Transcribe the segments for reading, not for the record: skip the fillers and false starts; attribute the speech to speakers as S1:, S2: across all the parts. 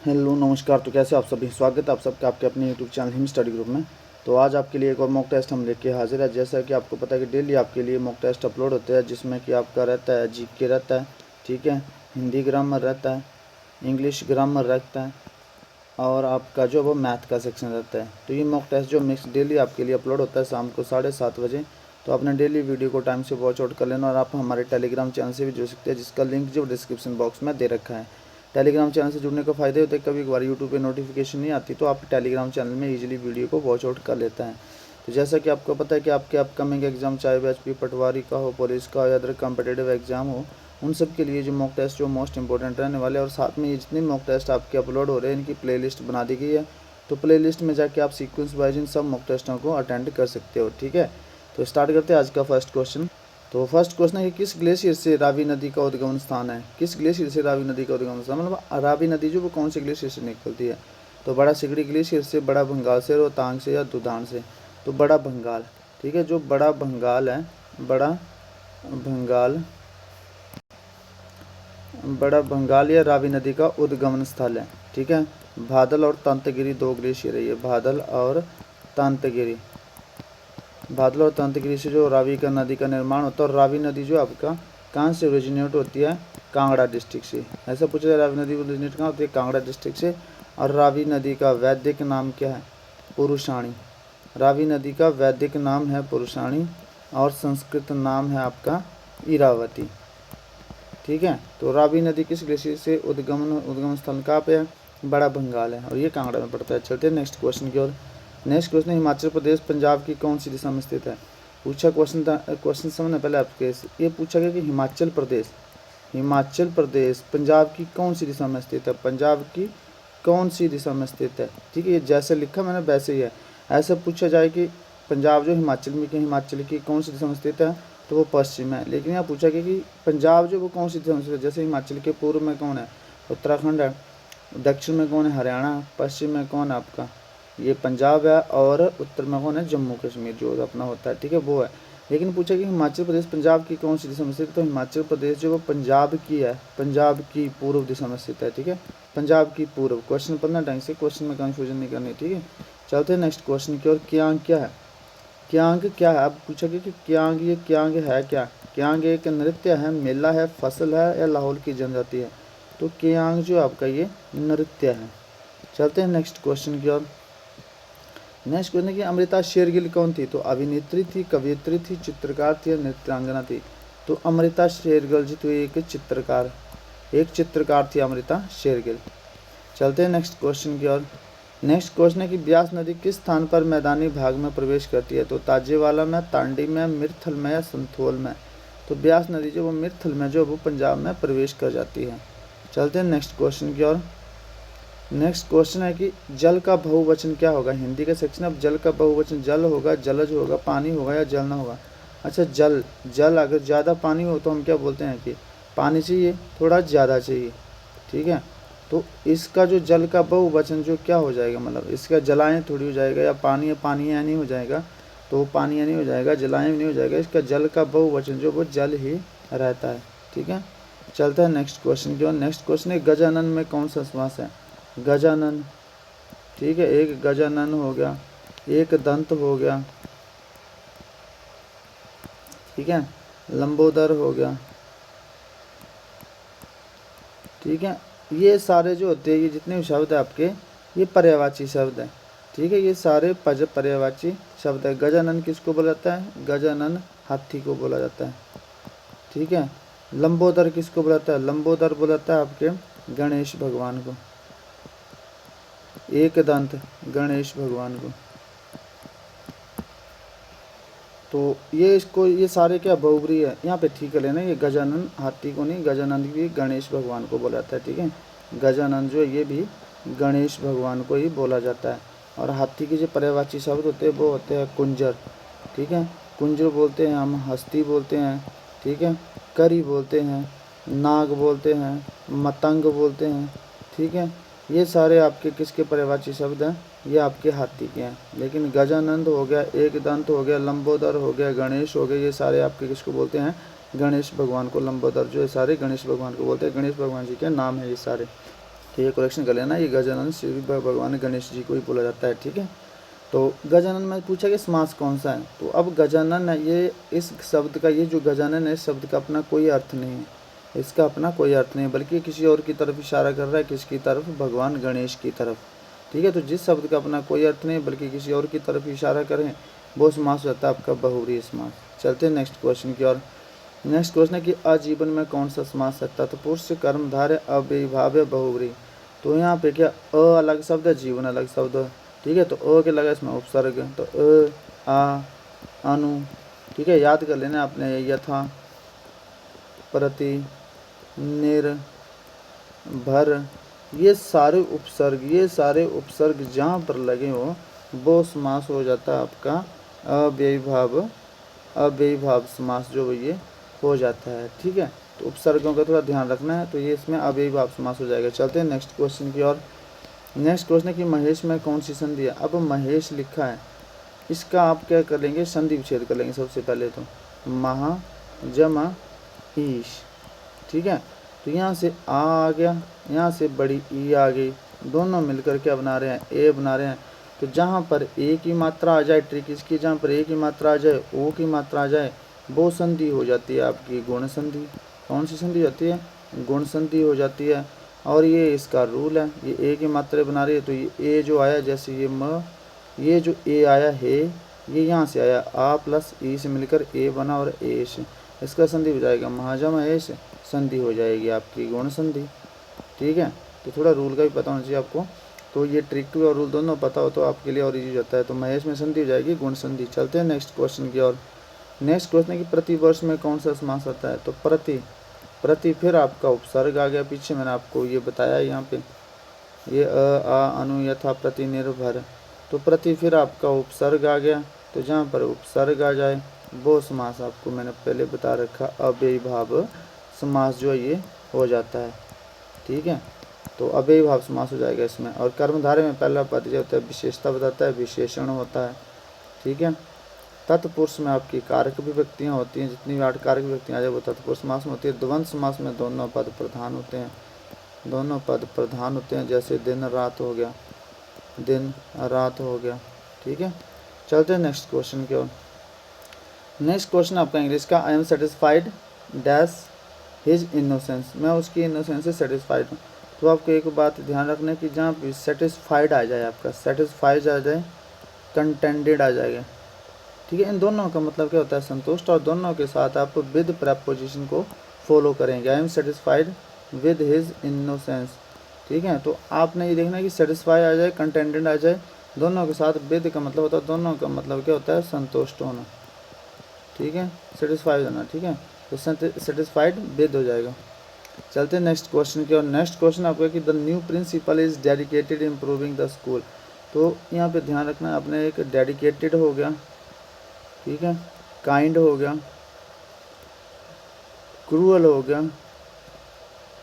S1: Hello नमस्कार। तो कैसे आप सभी, स्वागत है आप सबका आपके अपने YouTube channel him study group में। तो आज आपके लिए एक और मॉक टेस्ट हम लेके हाजिर है। जैसा कि आपको पता है कि डेली आपके लिए मॉक टेस्ट अपलोड होते हैं, जिसमें कि आपका रहता है जीके रहता है, ठीक है, हिंदी ग्रामर रहता है, इंग्लिश ग्रामर रहता है और आपका जो वो मैथ का सेक्शन रहता है। तो ये मॉक टेस्ट जो मिक्स डेली आपके लिए अपलोड होता है शाम को 7:30 बजे। तो आपने डेली वीडियो को टाइम से वॉच आउट कर लेना और आप हमारे टेलीग्राम चैनल से भी जुड़ सकते हैं, जिसका लिंक जो डिस्क्रिप्शन बॉक्स में दे रखा है। टेलीग्राम चैनल से जुड़ने का फ़ायदे होते हैं, कभी कभार यूट्यूब पे नोटिफिकेशन नहीं आती तो आप टेलीग्राम चैनल में इजीली वीडियो को वॉच आउट कर लेता है। तो जैसा कि आपको पता है कि आपके अपकमिंग एग्जाम, चाहे वो HP पटवारी का हो, पुलिस का हो या अदर कॉम्पिटेटिव एग्जाम हो, उन सब के लिए जो मॉक टेस्ट जो मोस्ट इंपॉर्टेंट रहने वाले हैं। और साथ में ये जितने मॉक टेस्ट आपके अपलोड हो रहे हैं इनकी प्लेलिस्ट बना दी गई है। तो प्लेलिस्ट में जाके आप सीक्वेंस वाइज इन सब मॉक टेस्टों को अटेंड कर सकते हो, ठीक है। तो स्टार्ट करते हैं आज का फर्स्ट क्वेश्चन। तो फर्स्ट क्वेश्चन है कि किस ग्लेशियर से रावी नदी का उद्गम स्थान है। किस ग्लेशियर से रावी नदी का उद्गम स्थान, मतलब रावी नदी जो वो कौन से ग्लेशियर से निकलती है। तो बड़ा सिगड़ी ग्लेशियर से, बड़ा भंगाल से, रोहतांग से या दुधान से। तो बड़ा भंगाल, ठीक है, जो बड़ा भंगाल है, बड़ा भंगाल, बड़ा भंगाल या रावी नदी का उद्गमन स्थल है, ठीक है। भादल और तंतगिरी दो ग्लेशियर है ये, भादल और तंतगिरी। भादल और तंतगिरी से जो रावी का नदी का निर्माण होता है। और रावी नदी जो आपका कहाँ से ओरिजिनेट होती है, कांगड़ा डिस्ट्रिक्ट से। ऐसा पूछा जाए रावी नदी ओरिजिनेट कहाँ होती है, कांगड़ा डिस्ट्रिक्ट से। और रावी नदी का वैदिक नाम क्या है, पुरुषाणी। रावी नदी का वैदिक नाम है पुरुषाणी और संस्कृत नाम है आपका इरावती, ठीक है। तो रावी नदी किस ग्लेशियर से उद्गम स्थल कहाँ पे है, बड़ा भंगाल है और ये कांगड़ा में पड़ता है। चलते हैं नेक्स्ट क्वेश्चन की ओर। नेक्स्ट क्वेश्चन है हिमाचल प्रदेश पंजाब की कौन सी दिशा में स्थित है। पूछा क्वेश्चन समझने पहले आपके ये पूछा गया कि हिमाचल प्रदेश पंजाब की कौन सी दिशा में स्थित है, पंजाब की कौन सी दिशा में स्थित है, ठीक है। ये जैसे लिखा मैंने वैसे ही है। ऐसा पूछा जाए कि पंजाब जो हिमाचल की कौन सी दिशा में स्थित है, तो वो पश्चिम है। लेकिन यहाँ पूछा गया कि पंजाब जो वो कौन सी दिशा में स्थित है। जैसे हिमाचल के पूर्व में कौन है, उत्तराखंड है, दक्षिण में कौन है, हरियाणा, पश्चिम में कौन है आपका ये पंजाब है, और उत्तर में कौन है, जम्मू कश्मीर जो अपना होता है, ठीक है, वो है। लेकिन पूछा कि हिमाचल प्रदेश पंजाब की कौन सी दिशा में स्थित है। तो हिमाचल प्रदेश जो वो पंजाब की है, पंजाब की पूर्व दिशा में स्थित है, ठीक है, पंजाब की पूर्व। क्वेश्चन पढ़ना ढंग से, क्वेश्चन में कंफ्यूजन नहीं करनी, ठीक है। चलते हैं नेक्स्ट क्वेश्चन की ओर। क्यांग क्या है, क्यांग क्या है। अब पूछा कि क्यांग, ये क्यांग है क्या। क्यांग एक नृत्य है, मेला है, फसल है या लाहौल की जनजाति है। तो क्यांग जो आपका ये नृत्य है। चलते हैं नेक्स्ट क्वेश्चन की ओर। नेक्स्ट क्वेश्चन है कि अमृता शेरगिल कौन थी। तो अभिनेत्री थी, कवियत्री थी, चित्रकार थी या नृत्यांगना थी। तो अमृता शेरगिल जी तो एक चित्रकार थी अमृता शेरगिल। चलते हैं नेक्स्ट क्वेश्चन की ओर। नेक्स्ट क्वेश्चन है कि ब्यास नदी किस स्थान पर मैदानी भाग में प्रवेश करती है। तो ताजेवाला में, तांडी में, मिर्थल में या संथोल में। तो ब्यास नदी जो वो मिर्थल में जो वो पंजाब में प्रवेश कर जाती है। चलते हैं नेक्स्ट क्वेश्चन की ओर। नेक्स्ट क्वेश्चन है कि जल का बहुवचन क्या होगा। हिंदी का सेक्शन। अब जल का बहुवचन जल होगा, जलज होगा, पानी होगा या जल ना होगा। अच्छा, जल अगर ज़्यादा पानी हो तो हम क्या बोलते हैं कि पानी चाहिए, थोड़ा ज़्यादा चाहिए, ठीक है। तो इसका जो जल का बहुवचन जो क्या हो जाएगा, मतलब इसका जलाएं थोड़ी हो जाएगा, या पानी या पानी या नहीं हो जाएगा, तो वो पानी या नहीं हो जाएगा, जलाएं नहीं हो जाएगा। इसका जल का बहुवचन जो वो जल ही रहता है, ठीक है। चलता है नेक्स्ट क्वेश्चन की ओर। नेक्स्ट क्वेश्चन है गजानन में कौन सा समास है। गजानन, ठीक है, एक गजानन हो गया, एक दंत हो गया, ठीक है, लंबोदर हो गया, ठीक है। ये सारे जो होते हैं, ये जितने भी शब्द है आपके, ये पर्यायवाची शब्द है, ठीक है। ये सारे पर्यायवाची शब्द है। गजानन किसको बोला जाता है, गजानन हाथी को बोला जाता है, ठीक है। लंबोदर किसको बोला जाता है, लंबोदर बोला जाता है आपके गणेश भगवान को, एक दंत गणेश भगवान को। तो ये सारे क्या बहुब्री है, यहाँ पे ठीक है लेना। ये गजानन हाथी को नहीं, गजानन भी गणेश भगवान को बोला जाता है, ठीक है। गजानन जो ये भी गणेश भगवान को ही बोला जाता है। और हाथी के जो पर्यायवाची शब्द होते हैं वो होते हैं कुंजर, ठीक है। कुंजर बोलते हैं हम, हस्ती बोलते हैं, ठीक है, करी बोलते हैं, नाग बोलते हैं, मतंग बोलते हैं, ठीक है। ये सारे आपके किसके पर्यायवाची शब्द हैं, ये आपके हाथी के हैं। लेकिन गजानंद हो गया, एक दंत हो गया, लंबोदर हो गया, गणेश हो गए, ये सारे आपके किसको बोलते हैं, गणेश भगवान को। लंबोदर जो है सारे गणेश भगवान को बोलते हैं, गणेश भगवान जी के नाम है ये सारे। तो ये करेक्शन कर लेना, ये गजानन श्री भगवान गणेश जी को ही बोला जाता है, ठीक है। तो गजानन में पूछा कि समास कौन सा है, तो अब गजानन है, ये इस शब्द का, ये जो गजानन है इस शब्द का अपना कोई अर्थ नहीं है, इसका अपना कोई अर्थ नहीं है, बल्कि किसी और की तरफ इशारा कर रहा है, किसकी तरफ, भगवान गणेश की तरफ, ठीक है। तो जिस शब्द का अपना कोई अर्थ नहीं बल्कि किसी और की तरफ इशारा करें वो समास होता है आपका बहुव्रीहि समास। चलते हैं नेक्स्ट क्वेश्चन की ओर। नेक्स्ट क्वेश्चन है कि आजीवन में कौन सा समास है, तत्पुरुष कर्मधारय अव्ययीभाव बहुव्रीहि। तो यहाँ पे क्या अ अलग शब्द है, जीवन अलग शब्द है, ठीक है। तो अ के लगा इसमें उपसर्ग, तो अ आ अनु, ठीक है। याद कर लेना आपने, यथा, प्रति, निर, भर, ये सारे उपसर्ग जहाँ पर लगे हो वो समास हो जाता है आपका अव्ययीभाव समास, जो ये हो जाता है, ठीक है। तो उपसर्गों का थोड़ा ध्यान रखना है, तो ये इसमें अव्ययीभाव समास हो जाएगा। चलते हैं नेक्स्ट क्वेश्चन की ओर। नेक्स्ट क्वेश्चन है कि महेश में कौन सी संधि है। अब महेश लिखा है, इसका आप क्या कर लेंगे, संधि विच्छेद कर लेंगे सबसे पहले, तो महा जमा ईश, ठीक है। तो यहाँ से आ गया, यहाँ से बड़ी ई आ गई, दोनों मिलकर क्या बना रहे हैं, ए बना रहे हैं। तो जहाँ पर ए की मात्रा आ जाए, ट्रिक इसकी, जहाँ पर ए की मात्रा आ जाए, ओ की मात्रा आ जाए, वो संधि हो जाती है आपकी गुण संधि। कौन सी संधि होती है, गुण संधि हो जाती है। और ये इसका रूल है, ये ए की मात्रा बना रही है, तो ये ए जो आया, जैसे ये म, ये जो ए आया है, ये यहाँ से आया, आ प्लस ई से मिलकर ए बना, और एश, इसका संधि हो जाएगा महाजम एश, संधि हो जाएगी आपकी गुण संधि, ठीक है। तो थोड़ा रूल का भी पता होना चाहिए आपको, तो ये ट्रिक 2 और रूल दोनों पता हो तो आपके लिए और इजी होता है। तो महेश में संधि हो जाएगी गुण संधि। चलते हैं नेक्स्ट क्वेश्चन की ओर। नेक्स्ट क्वेश्चन है कि प्रतिवर्ष में कौन सा समास होता है। तो प्रति फिर आपका उपसर्ग आ गया, पीछे मैंने आपको ये बताया, यहाँ पे ये आ अनु, यथा, प्रति, निर्भर, तो प्रति फिर आपका उपसर्ग आ गया, तो जहाँ पर उपसर्ग आ जाए वो समास आपको मैंने पहले बता रखा, अव्ययीभाव समास जो ये हो जाता है, ठीक है। तो अव्ययीभाव समास हो जाएगा इसमें। और कर्मधारय में पहला पद जो होता है विशेषता बताता है, विशेषण होता है, ठीक है। तत्पुरुष में आपकी कारक विभक्तियाँ होती हैं, जितनी भी 8 कारक विभक्तियाँ आ जाए वो तत्पुरुष समास में होती है। द्वंद्व समास में दोनों पद प्रधान होते हैं, दोनों पद प्रधान होते हैं, जैसे दिन रात हो गया, दिन रात हो गया, ठीक है। चलते हैं नेक्स्ट क्वेश्चन की ओर। नेक्स्ट क्वेश्चन आपका इंग्लिश का, I am satisfied dash his innocence, मैं उसकी इनोसेंस से सेटिस्फाइड हूँ। तो आपको एक बात ध्यान रखना है कि जहाँ भी सेटिस्फाइड आ जाए, आपका सेटिस्फाइड आ जाए, कंटेंटेड आ जाएगा, ठीक है। इन दोनों का मतलब क्या होता है, संतुष्ट, और दोनों के साथ आप विद प्रेपोजिशन को फॉलो करेंगे। I am satisfied with his innocence, ठीक है। तो आपने ये देखना है कि सेटिस्फाई आ जाए, कंटेंटेड आ जाए, दोनों के साथ विद का मतलब होता है, दोनों का मतलब क्या होता है, संतुष्ट होना, ठीक है, सेटिस्फाइड होना, ठीक है। तो सेटिस्फाइड विद हो जाएगा। चलते हैं नेक्स्ट क्वेश्चन की और। नेक्स्ट क्वेश्चन आपका कि the new principal is dedicated improving the school. तो यहाँ पे ध्यान रखना है आपने, एक डेडिकेटेड हो गया, ठीक है, काइंड हो गया, क्रूअल हो गया,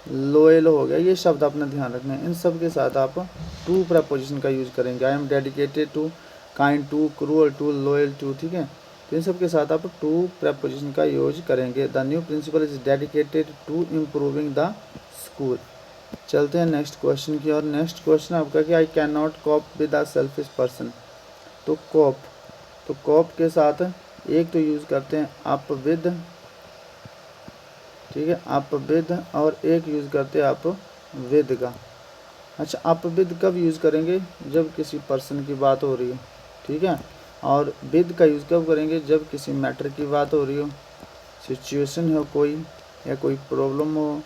S1: लोयल हो गया, ये शब्द आपने ध्यान रखना है। इन सब के साथ आप टू प्रेपोजिशन का यूज करेंगे, I am dedicated to, kind to, cruel to, loyal to, ठीक है। तो इन सब के साथ आप टू प्रेपोजिशन का यूज करेंगे। The new principal is dedicated to improving the school. चलते हैं नेक्स्ट क्वेश्चन की और। नेक्स्ट क्वेश्चन आपका कि I can not corp with a selfish person. तो कॉप के साथ एक तो यूज़ करते हैं अप विद, ठीक है, अप विद, और एक यूज़ करते हैं अप विद का। अच्छा, अप विद कब यूज़ करेंगे, जब किसी पर्सन की बात हो रही हो, ठीक है। और विद का यूज़ कब करेंगे, जब किसी मैटर की बात हो रही हो, सिचुएशन हो कोई, या कोई प्रॉब्लम हो,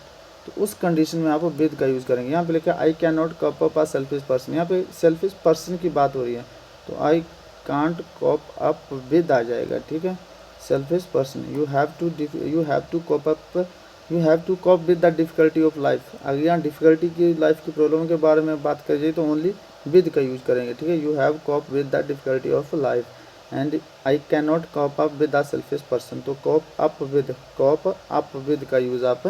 S1: तो उस कंडीशन में आप विद का यूज़ करेंगे। यहाँ पे लिखा I can not cope up a selfish person, यहाँ पे सेल्फिश पर्सन की बात हो रही है, तो I can't cope up with आ जाएगा, ठीक है। Selfish person, you have to cope with the difficulty of life. अगर यहाँ डिफ़िकल्टी की, लाइफ की प्रॉब्लम के बारे में बात कर जाए तो ओनली विद का यूज़ करेंगे, ठीक है। You have corp with the difficulty of life and I can not corp up with the selfish person. तो कॉप अप विद का यूज़ आप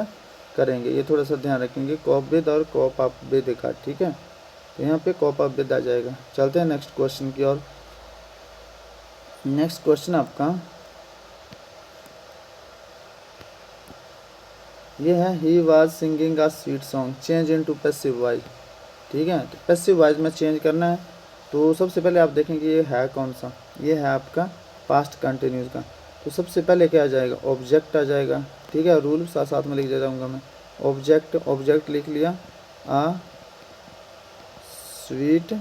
S1: करेंगे, ये थोड़ा सा ध्यान रखेंगे, कॉप विद और कॉप अप विद का, ठीक है। तो यहाँ पे कॉप अप विद आ जाएगा। चलते हैं नेक्स्ट क्वेश्चन की और। नेक्स्ट क्वेश्चन आपका ये है, he was singing a sweet song change into passive voice. ठीक है। तो पैसिव वॉइस में चेंज करना है तो सबसे पहले आप देखेंगे ये है कौन सा, ये है आपका पास्ट कंटिन्यूस का। तो सबसे पहले क्या आ जाएगा, ऑब्जेक्ट आ जाएगा। ठीक है, रूल साथ साथ में लिख दे जाऊँगा मैं। ऑब्जेक्ट लिख लिया, आ स्वीट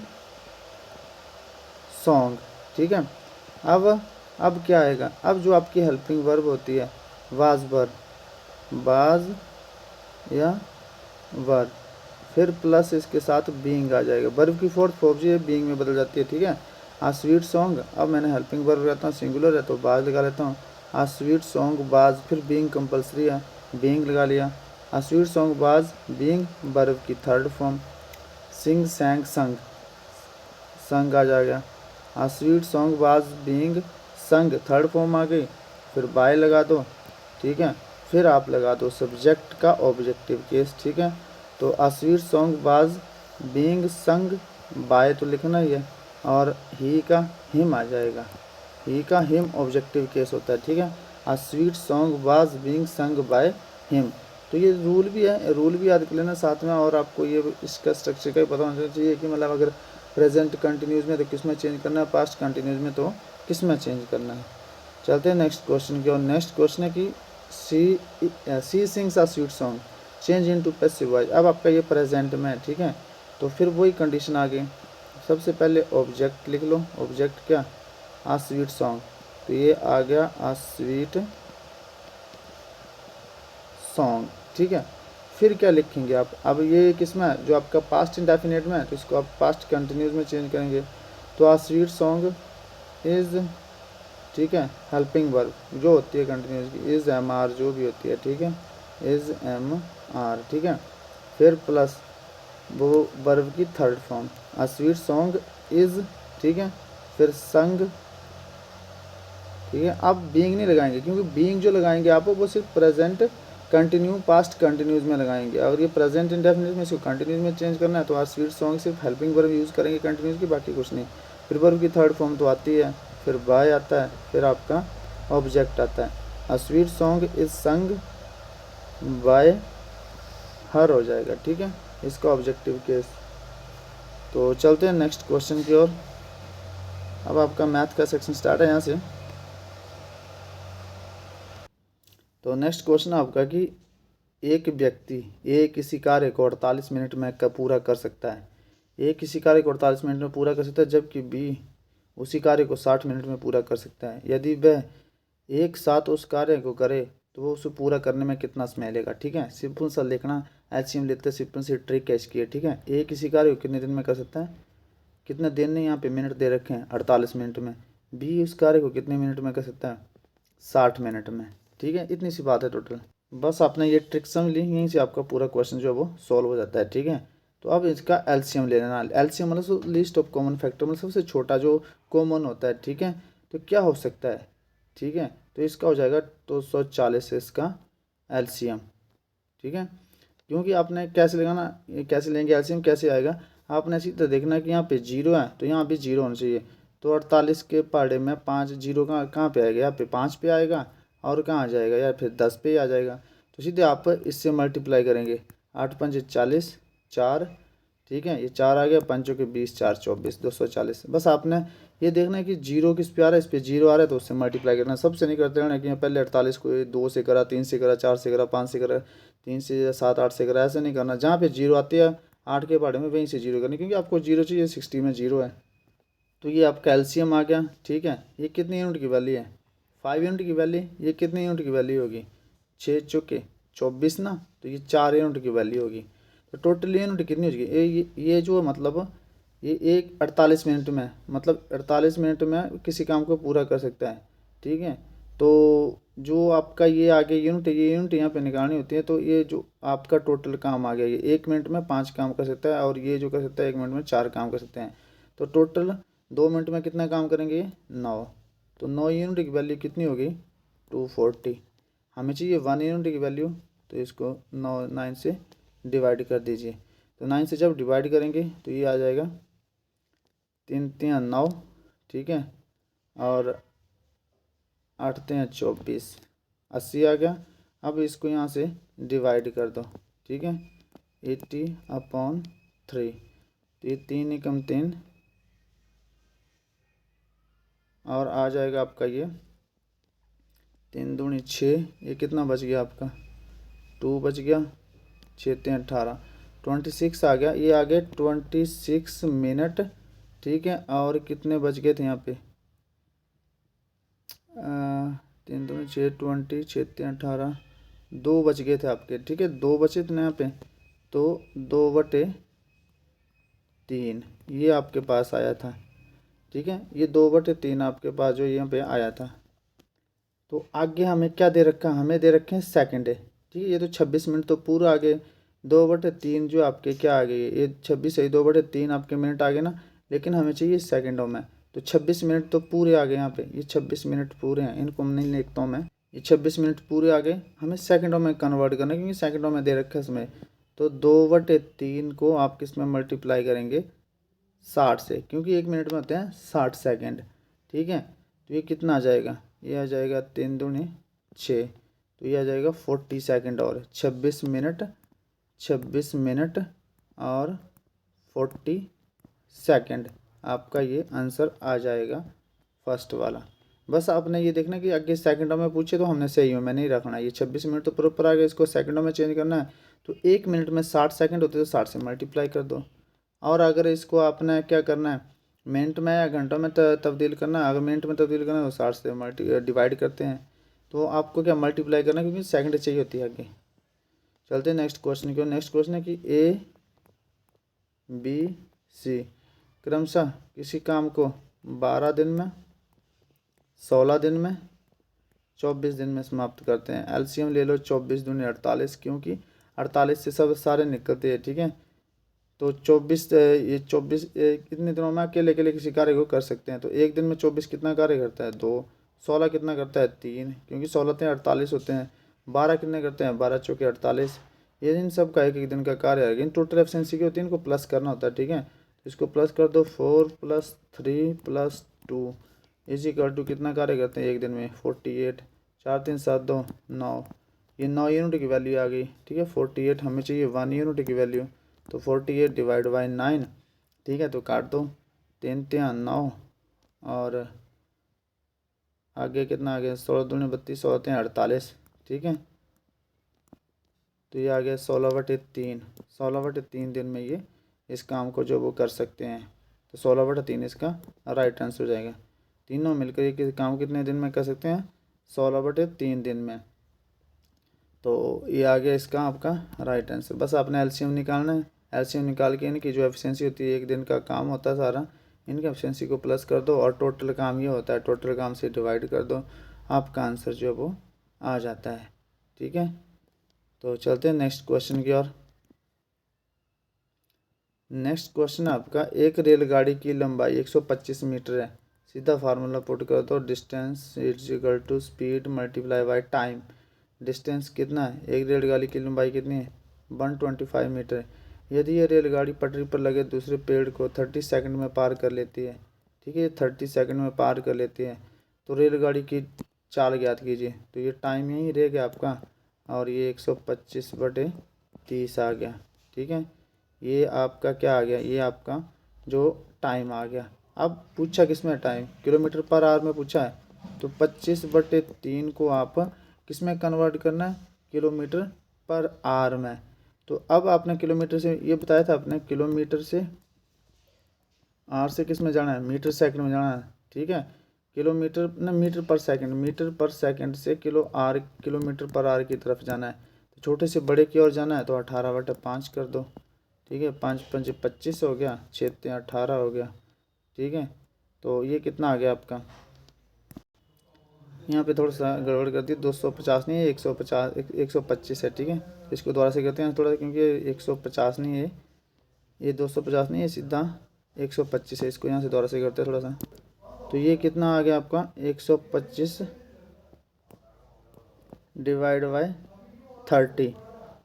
S1: सॉन्ग। ठीक है। अब क्या आएगा, अब जो आपकी हेल्पिंग वर्ब होती है वाज वर, बाज या वर, फिर प्लस इसके साथ बीइंग आ जाएगा। वर्ब की फोर्थ फॉर्म जो है बीइंग में बदल जाती है। ठीक है। आ स्वीट सॉन्ग, अब मैंने हेल्पिंग वर्ब रहता हूँ सिंगुलर है तो बाज लगा लेता हूँ। आ स्वीट सॉन्ग बाज, फिर बीइंग कंपलसरी है, बीइंग लगा लिया। आ स्वीट सॉन्ग बाज बीइंग वर्ब की थर्ड फॉर्म। सिंग सैंग संग, संग आ जाएगा। आ स्वीट सॉन्ग वाज बीइंग संग, थर्ड फॉर्म आ गई, फिर बाय लगा दो। ठीक है। फिर आप लगा दो सब्जेक्ट का ऑब्जेक्टिव केस। ठीक है। तो a sweet song was being sung by तो लिखना ही है, और ही का हिम आ जाएगा, ही का हिम ऑब्जेक्टिव केस होता है। ठीक है। A sweet song was being sung by him. तो ये रूल भी है, रूल भी याद कर लेना साथ में, और आपको ये इसका स्ट्रक्चर का ही पता होना चाहिए कि मतलब अगर प्रेजेंट कंटिन्यूस में तो किस में चेंज करना है, पास्ट कंटिन्यूस में तो किस में चेंज करना है। चलते हैं नेक्स्ट क्वेश्चन की और। नेक्स्ट क्वेश्चन है कि she sings a sweet song change into passive voice. अब आपका ये प्रेजेंट में है। ठीक है। तो फिर वही कंडीशन आ गई, सबसे पहले ऑब्जेक्ट लिख लो। ऑब्जेक्ट क्या, आ स्वीट सॉन्ग, तो ये आ गया आ स्वीट सॉन्ग। ठीक है। फिर क्या लिखेंगे आप, अब ये किस में है, जो आपका पास्ट इंडेफिनिट में है तो इसको आप पास्ट कंटिन्यूस में चेंज करेंगे। तो आ स्वीट सॉन्ग इज़, ठीक है, हेल्पिंग वर्ब जो होती है कंटिन्यूस की, इज़ एम आर जो भी होती है। ठीक है, इज़ एम आर। ठीक है। फिर प्लस वो वर्ब की third form, a sweet song is. ठीक है। फिर संग। ठीक है। अब बीइंग नहीं लगाएंगे क्योंकि बीइंग जो लगाएंगे आप वो सिर्फ प्रेजेंट कंटिन्यू पास्ट कंटिन्यूस में लगाएंगे। अगर ये प्रेजेंट इंडेफिनिट में इसको कंटिन्यूस में चेंज करना है तो आज स्वीट सॉन्ग सिर्फ हेल्पिंग वर्ब यूज़ करेंगे कंटिन्यूस की, बाकी कुछ नहीं। फिर वर्ब की थर्ड फॉर्म तो आती है, फिर बाय आता है, फिर आपका ऑब्जेक्ट आता है। अ sweet song is sung by हर हो जाएगा। ठीक है, इसका ऑब्जेक्टिव केस। तो चलते हैं नेक्स्ट क्वेश्चन की ओर। अब आपका मैथ का सेक्शन स्टार्ट है यहाँ से। तो नेक्स्ट क्वेश्चन आपका कि एक व्यक्ति ए किसी कार्य को 48 मिनट में पूरा कर सकता है। ए किसी कार्य को 48 मिनट में पूरा कर सकता है जबकि बी उसी कार्य को 60 मिनट में पूरा कर सकता है। यदि वह एक साथ उस कार्य को करे तो वो उसे पूरा करने में कितना समय लेगा। ठीक है, सिंपल सा लिखना, एलसीएम लेते सिंपल सी ट्रिक कैच की है। ठीक है, ए किसी कार्य को कितने दिन में कर सकता है, कितने दिन नहीं यहाँ पे मिनट दे रखे हैं 48 मिनट में। बी उस कार्य को कितने मिनट में कर सकता है, 60 मिनट में। ठीक है, इतनी सी बात है टोटल। बस आपने ये ट्रिक समझ ली, यहीं से आपका पूरा क्वेश्चन जो है वो सॉल्व हो जाता है। ठीक है। तो अब इसका एलसीएम ले लेना। एलसीएम मतलब लिस्ट ऑफ कॉमन फैक्टर, मतलब सबसे छोटा जो कॉमन होता है। ठीक है, तो क्या हो सकता है। ठीक है, तो इसका हो जाएगा 240 है इसका एलसीएम। ठीक है, क्योंकि आपने कैसे लगाना, कैसे लेंगे एलसीएम कैसे आएगा, आपने सीधा देखना कि यहाँ पे जीरो है तो यहाँ भी जीरो होना चाहिए। तो 48 के पहाड़े में 5 जीरो कहाँ पे आएगा, यहाँ पे 5 पे आएगा, और कहाँ आ जाएगा यार, फिर 10 पे ही आ जाएगा। तो सीधे आप इससे मल्टीप्लाई करेंगे, 8 पंजे 40, 4। ठीक है, ये 4 आ गया, पंचों के 20, 4 24, 240। बस आपने ये देखना है कि जीरो किस पे आ रहा है, इस पे जीरो आ रहा है तो उससे मल्टीप्लाई करना। सबसे नहीं करते रहना कि पहले 48 को 2 से करा, 3 से करा, 4 से करा, 5 से करा, 3 से 7, 8 से करा, ऐसा नहीं करना। जहाँ पे जीरो आती है 8 के पहाड़े में वहीं से जीरो करनी, क्योंकि आपको जीरो चाहिए, 60 में जीरो है। तो ये आपका एलसीएम आ गया। ठीक है, ये कितनी यूनिट की वैल्यू है, 5 यूनिट की वैल्यू। ये कितनी यूनिट की वैल्यू होगी, 6 चौके 24 ना, तो ये 4 यूनिट की वैल्यू होगी। तो टोटल यूनिट कितनी होगी, ये जो मतलब ये एक 48 मिनट में, मतलब 48 मिनट में किसी काम को पूरा कर सकता है। ठीक है, तो जो आपका ये आगे यूनिट, ये यूनिट यहाँ पे निकालनी होती है। तो ये जो आपका टोटल काम आ गया, ये 1 मिनट में 5 काम कर सकता है, और ये जो कर सकता है 1 मिनट में 4 काम कर सकते हैं। तो टोटल 2 मिनट में कितना काम करेंगे, 9। तो 9 यूनिट की वैल्यू कितनी होगी, 240। हमें चाहिए 1 यूनिट की वैल्यू, तो इसको 9 से डिवाइड कर दीजिए। तो 9 से जब डिवाइड करेंगे तो ये आ जाएगा 3 3 9। ठीक है, और 8 3 24, 80 आ गया। अब इसको यहाँ से डिवाइड कर दो। ठीक है, 80/3। तो ये 3 एकम 3 और आ जाएगा आपका ये 3 दूनी 6। ये कितना बच गया आपका 2 बच गया, 6 3 18 26 आ गया। ये आ गया 26 मिनट, ठीक है। और कितने बच गए थे यहाँ पे 3 दूनी 6 20 6 3 18 2 बच गए थे आपके, ठीक है। 2 बचे थे ना यहाँ पे, तो 2/3 ये आपके पास आया था, ठीक है। ये 2/3 आपके पास जो यहाँ पे आया था। तो आगे हमें क्या दे रखा है, हमें दे रखे हैं सेकंड है, ठीक है। ये तो 26 मिनट तो पूरा आ गए, 2/3 जो आपके क्या आ गए, ये 26 है, 2/3 आपके मिनट आ गए ना। लेकिन हमें चाहिए सेकंडों में, तो 26 मिनट तो पूरे आ गए यहाँ पे, ये 26 मिनट पूरे हैं, इनको हम नहीं लिखता हूँ मैं। ये 26 मिनट पूरे आ गए, हमें सेकंडों में कन्वर्ट करना है क्योंकि सेकंडों में दे रखा है इसमें। तो 2/3 को आप किस में मल्टीप्लाई करेंगे 60 से, क्योंकि 1 मिनट में होते हैं 60 सेकंड, ठीक है। तो ये कितना आ जाएगा, ये आ जाएगा 3 दूनी 6, तो ये आ जाएगा 40 सेकंड और 26 मिनट और 40 सेकंड, आपका ये आंसर आ जाएगा फर्स्ट वाला। बस आपने ये देखना कि आगे सेकंडों में पूछे तो हमने सही में नहीं रखना। ये 26 मिनट तो प्रॉपर आ गया, इसको सेकंडों में चेंज करना है। तो 1 मिनट में 60 सेकंड होते तो 60 से मल्टीप्लाई कर दो। और अगर इसको आपने क्या करना है मिनट में या घंटों में तब्दील करना है, अगर मिनट में तब्दील करना है तो 60 से डिवाइड करते हैं। तो आपको क्या मल्टीप्लाई करना है, क्योंकि सेकंड चाहिए होती है आगे। चलते हैं नेक्स्ट क्वेश्चन की। नेक्स्ट क्वेश्चन है कि A B C क्रमशः किसी काम को 12 दिन में, 16 दिन में, 24 दिन में समाप्त करते हैं। एलसीएम ले लो 24 दूनी 48, क्योंकि 48 से सब सारे निकलते हैं, ठीक है। तो 24 ये 24 कितने दिनों में अकेले अकेले किसी कार्य को कर सकते हैं। तो एक दिन में 24 कितना कार्य करता है 2, 16 कितना करता है 3, क्योंकि 16 × 48 होते हैं। 12 कितने करते हैं 12 × 4 = 48। ये इन सब का एक एक दिन का कार्य है, लेकिन टोटल एफिशिएंसी की होती है, इनको प्लस करना होता है, ठीक है। तो इसको प्लस कर दो, 4 + 3 + 2 = कितना कार्य करते हैं एक दिन में 48। 4 3 7 2 9, ये 9 यूनिट की वैल्यू आ गई, ठीक है। 48 हमें चाहिए 1 यूनिट की वैल्यू, तो 48 / 9, ठीक है। तो काट दो, 3 3 9 और आगे कितना आ गया 16 दूनी 32, 16 3 48, ठीक है। तो ये आ गया 16/3, 16/3 दिन में ये इस काम को जो वो कर सकते हैं। तो 16/3 इसका राइट आंसर हो जाएगा। तीनों मिलकर ये काम कितने दिन में कर सकते हैं 16/3 दिन में। तो ये आ गया इसका आपका राइट आंसर। बस आपने एलसीएम निकालना है, एलसीएम निकाल के इनकी जो एफिशिएंसी होती है एक दिन का काम होता है सारा, इनकी एफिशिएंसी को प्लस कर दो और टोटल काम ये होता है, टोटल काम से डिवाइड कर दो, आपका आंसर जो है वो आ जाता है, ठीक है। तो चलते हैं नेक्स्ट क्वेश्चन की ओर। नेक्स्ट क्वेश्चन आपका, एक रेलगाड़ी की लंबाई 125 मीटर है। सीधा फार्मूला पुट कर दो, distance = speed multiply by time. Distance कितना है, एक रेलगाड़ी की लंबाई कितनी है 125 मीटर। यदि ये रेलगाड़ी पटरी पर लगे दूसरे पेड़ को 30 सेकंड में पार कर लेती है, ठीक है, 30 सेकंड में पार कर लेती है, तो रेलगाड़ी की चाल ज्ञात कीजिए। तो ये टाइम यही रह गया आपका, और ये 125/30 आ गया, ठीक है। ये आपका क्या आ गया, ये आपका जो टाइम आ गया। अब पूछा किस में टाइम, किलोमीटर पर आवर में पूछा है, तो 25/3 को आप किस में कन्वर्ट करना है किलोमीटर पर आवर में। तो अब आपने किलोमीटर से ये बताया था, आपने किलोमीटर से आर से किस में जाना है मीटर सेकंड में जाना है, ठीक है। किलोमीटर ना मीटर पर सेकंड, मीटर पर सेकंड से किलोमीटर पर आवर की तरफ जाना है। तो छोटे से बड़े की ओर जाना है, तो 18/5 कर दो, ठीक है। 5 5 25 हो गया, 6 3 18 हो गया, ठीक है। तो ये कितना आ गया आपका, यहाँ पे थोड़ा सा गड़बड़ कर दी, 250 नहीं है 150 125 है, ठीक है। इसको दोबारा से करते हैं थोड़ा, क्योंकि 150 नहीं है, ये 250 नहीं है, सीधा 125 है। इसको यहाँ से दोबारा से करते हैं थोड़ा सा। तो ये कितना आ गया आपका 125 / 30,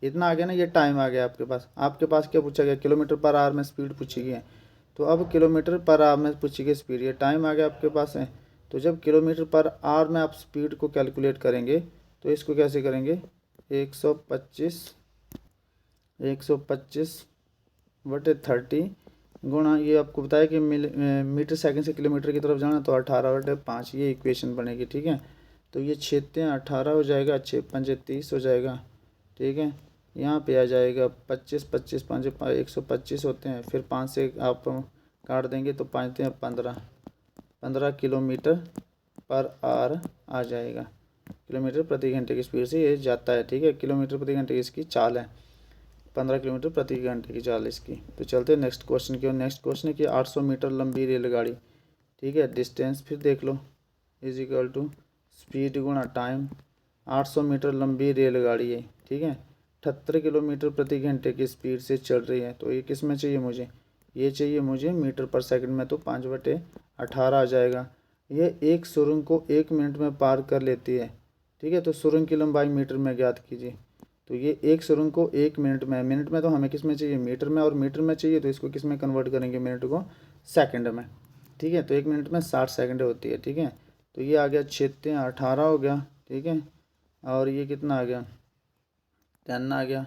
S1: इतना आ गया ना। ये टाइम आ गया आपके पास। आपके पास क्या पूछा गया, किलोमीटर पर आवर में स्पीड पूछी गई है। तो अब किलोमीटर पर आवर में पूछी गई स्पीड, ये टाइम आ गया आपके पास है। तो जब किलोमीटर पर आवर में आप स्पीड को कैलकुलेट करेंगे, तो इसको कैसे करेंगे 125/30 गुणा ये आपको बताया कि मीटर सेकंड से किलोमीटर की तरफ जाना, तो 18/5 ये इक्वेशन बनेगी। ठीक है, तो ये 6×18 हो जाएगा, 6×5 = 30 हो जाएगा। ठीक है, यहाँ पे आ जाएगा 25, 25 5 125 होते हैं, फिर 5 से आप काट देंगे तो 5×3 = 15 किलोमीटर पर आवर आ जाएगा। किलोमीटर प्रति घंटे की स्पीड से ये जाता है। ठीक है, किलोमीटर प्रति घंटे की इसकी चाल है, 15 किलोमीटर प्रति घंटे की चाल इसकी। तो चलते हैं नेक्स्ट क्वेश्चन की ओर। नेक्स्ट क्वेश्चन है कि 800 मीटर लंबी रेलगाड़ी। ठीक है, डिस्टेंस फिर देख लो, = स्पीड गुणा टाइम। 800 मीटर लंबी रेलगाड़ी है। ठीक है, 78 किलोमीटर प्रति घंटे की स्पीड से चल रही है। तो ये किस में चाहिए मुझे, ये चाहिए मुझे मीटर पर सेकंड में, तो 5/18 आ जाएगा। ये एक सुरंग को 1 मिनट में पार कर लेती है। ठीक है, तो सुरंग की लंबाई मीटर में ज्ञात कीजिए। तो ये एक सुरंग को 1 मिनट में तो हमें किस में चाहिए, मीटर में, और मीटर में चाहिए तो इसको किस में कन्वर्ट करेंगे, मिनट को सेकंड में। ठीक है, तो 1 मिनट में 60 सेकंड होती है। ठीक है, तो ये आ गया 6×18 हो गया। ठीक है, और ये कितना आ गया, 10 आ गया।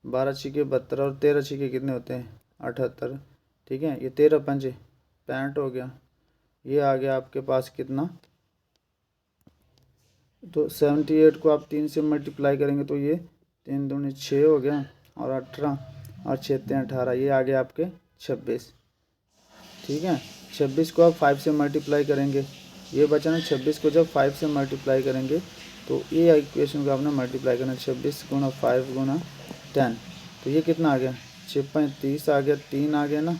S1: 12×6 = 72 और 13×6 कितने होते हैं, 78। ठीक है, ये 13×5 = 65 हो गया। ये आ गया आपके पास कितना, तो 78 को आप 3 से मल्टीप्लाई करेंगे तो ये 3 दूनी 6 हो गया, और 18 और 6×3 = 18, ये आ गया आपके 26। ठीक है, 26 को आप 5 से मल्टीप्लाई करेंगे, ये बचा ना, 26 को जब 5 से मल्टीप्लाई करेंगे तो ये इक्वेशन को आपने मल्टीप्लाई करना, 26 × 5 × 10, तो ये कितना आ गया, 6×5 = 30 आ गया, 3 आ गया ना,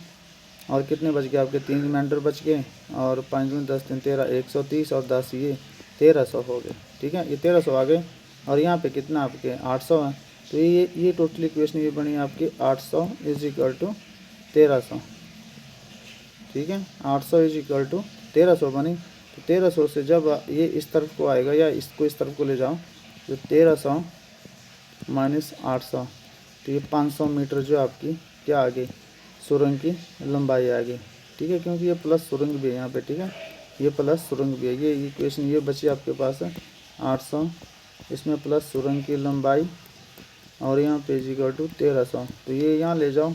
S1: और कितने बच गए आपके, 3 रिमाइंडर बच गए, और 5 दूनी 10 3 13 130, और 10 ये 1300 हो गए। ठीक है, ये 1300 आ गए, और यहाँ पे कितना आपके 800 है। तो ये टोटल इक्वेशन ये बनी आपकी 800 = 1300। ठीक है, 800 = 1300 बनी। तो 1300 से जब ये इस तरफ को आएगा या इसको इस तरफ को ले जाओ, तो 1300 - 800, तो ये 500 मीटर जो आपकी क्या आ गई, सुरंग की लंबाई आ गई। ठीक है, क्योंकि ये प्लस सुरंग भी है यहाँ पे। ठीक है, ये प्लस सुरंग भी है, ये इक्वेशन ये बची आपके पास है 800, इसमें प्लस सुरंग की लंबाई, और यहाँ पे = 1300, तो ये यहाँ ले जाओ,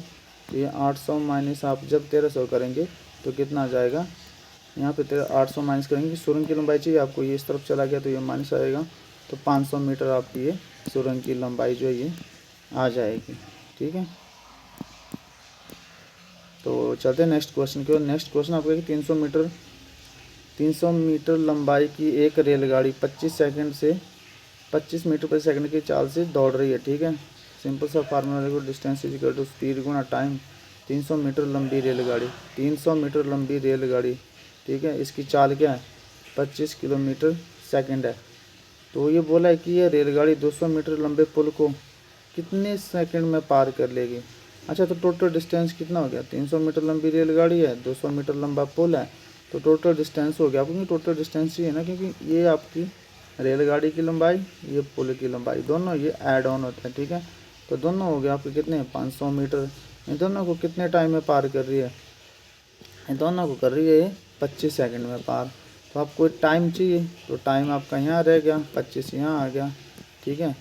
S1: तो ये 800 माइनस आप जब 1300 करेंगे तो कितना आ जाएगा, यहाँ पे 800 माइनस करेंगे, सुरंग की लंबाई चाहिए आपको, ये इस तरफ चला गया तो ये माइनस आएगा, तो 500 मीटर आपकी ये सुरंग की लंबाई जो है ये आ जाएगी। ठीक है, तो चलते हैं नेक्स्ट क्वेश्चन की ओर। नेक्स्ट क्वेश्चन आपका है कि 300 मीटर लंबाई की एक रेलगाड़ी 25 मीटर प्रति सेकंड की चाल से दौड़ रही है। ठीक है, सिंपल सा फार्मूला देखो, डिस्टेंस = स्पीड गुणा टाइम। 300 मीटर लंबी रेलगाड़ी, 300 मीटर लंबी रेलगाड़ी। ठीक है, इसकी चाल क्या है, 25 किलोमीटर सेकंड है। तो ये बोला है कि ये रेलगाड़ी 200 मीटर लंबे पुल को कितने सेकंड में पार कर लेगी। अच्छा, तो टोटल डिस्टेंस कितना हो गया, 300 मीटर लंबी रेलगाड़ी है, 200 मीटर लंबा पुल है, तो टोटल डिस्टेंस हो गया। क्योंकि टोटल डिस्टेंस ही है ना, क्योंकि ये आपकी रेलगाड़ी की लंबाई, ये पुल की लंबाई, दोनों ये ऐड ऑन होते हैं। ठीक है, तो दोनों हो गया आपके कितने, 500 मीटर। इन दोनों को कितने टाइम में पार कर रही है, इन दोनों को कर रही है 25 सेकंड में पार। तो आपको टाइम चाहिए, तो टाइम आपका यहाँ रह गया, 25 यहाँ आ गया। ठीक है,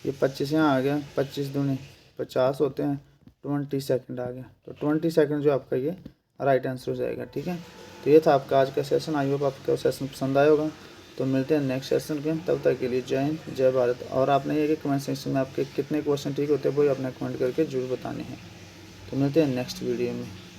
S1: ये 25 यहाँ आ गया, 25 दूनी 50 होते हैं, 20 सेकंड आ गया। तो 20 सेकंड जो आपका ये राइट आंसर हो जाएगा। ठीक है, तो ये था आपका आज का सेशन। आई होप आपको सेशन पसंद आया होगा। तो मिलते हैं नेक्स्ट सेशन में, तब तक के लिए जय हिंद, जय भारत। और आपने ये कि कमेंट सेक्शन में आपके कितने क्वेश्चन ठीक होते हैं वो अपना कमेंट करके जरूर बताने हैं। तो मिलते हैं नेक्स्ट वीडियो में।